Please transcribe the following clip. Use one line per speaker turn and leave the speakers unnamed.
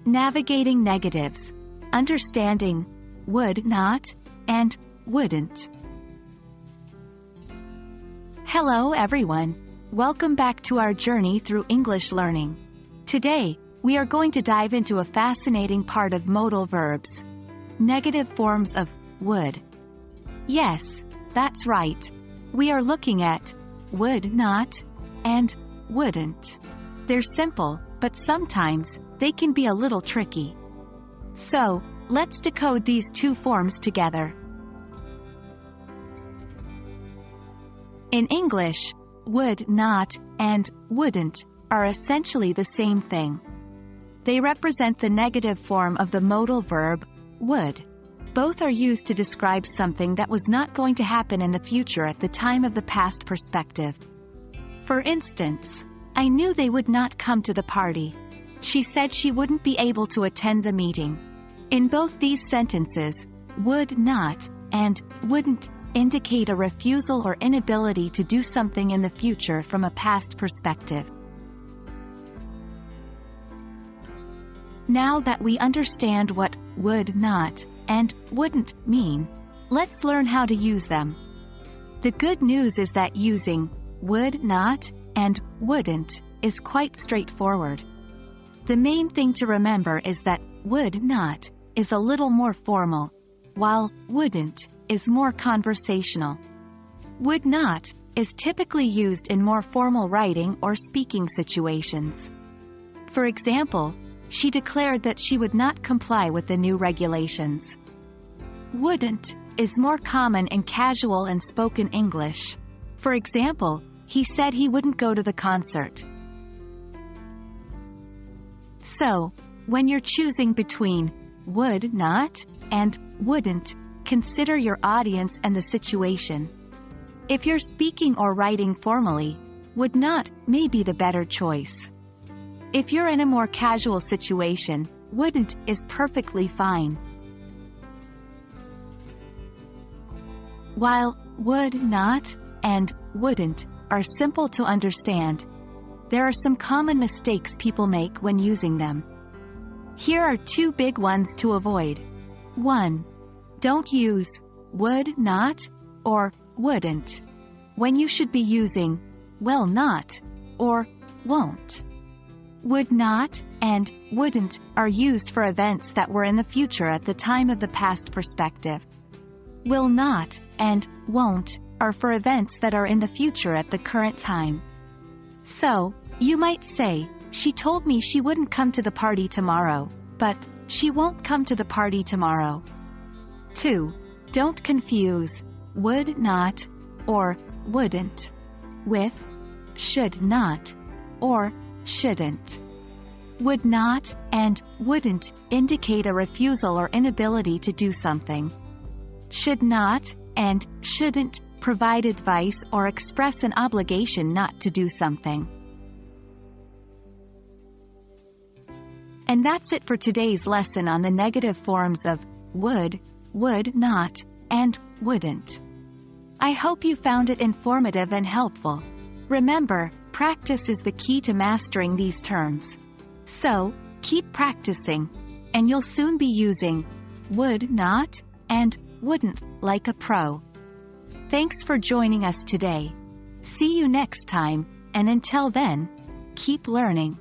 Navigating negatives. Understanding would not and wouldn't. Hello everyone. Welcome back to our journey through English learning. Today, we are going to dive into a fascinating part of modal verbs. Negative forms of would. Yes, that's right. We are looking at would not and wouldn't. They're simple, but sometimes they can be a little tricky. So, let's decode these two forms together. In English, would not and wouldn't are essentially the same thing. They represent the negative form of the modal verb would. Both are used to describe something that was not going to happen in the future at the time of the past perspective. For instance, I knew they would not come to the party. She said she wouldn't be able to attend the meeting. In both these sentences, would not and wouldn't indicate a refusal or inability to do something in the future from a past perspective. Now that we understand what would not and wouldn't mean, let's learn how to use them. The good news is that using would not and wouldn't is quite straightforward. The main thing to remember is that would not is a little more formal, while wouldn't is more conversational. Would not is typically used in more formal writing or speaking situations. For example, she declared that she would not comply with the new regulations. Wouldn't is more common in casual and spoken English. For example, he said he wouldn't go to the concert. So, when you're choosing between would not and wouldn't, consider your audience and the situation. If you're speaking or writing formally, would not may be the better choice. If you're in a more casual situation, wouldn't is perfectly fine. While would not and wouldn't are simple to understand, there are some common mistakes people make when using them. Here are two big ones to avoid. 1. Don't use would not or wouldn't when you should be using will not or won't. Would not and wouldn't are used for events that were in the future at the time of the past perspective. Will not and won't are for events that are in the future at the current time. So, you might say, she told me she wouldn't come to the party tomorrow, but she won't come to the party tomorrow. 2. Don't confuse would not or wouldn't with should not or shouldn't. Would not and wouldn't indicate a refusal or inability to do something. Should not and shouldn't provide advice or express an obligation not to do something. And that's it for today's lesson on the negative forms of would not, and wouldn't. I hope you found it informative and helpful. Remember, practice is the key to mastering these terms. So, keep practicing, and you'll soon be using would not and wouldn't like a pro. Thanks for joining us today. See you next time, and until then, keep learning.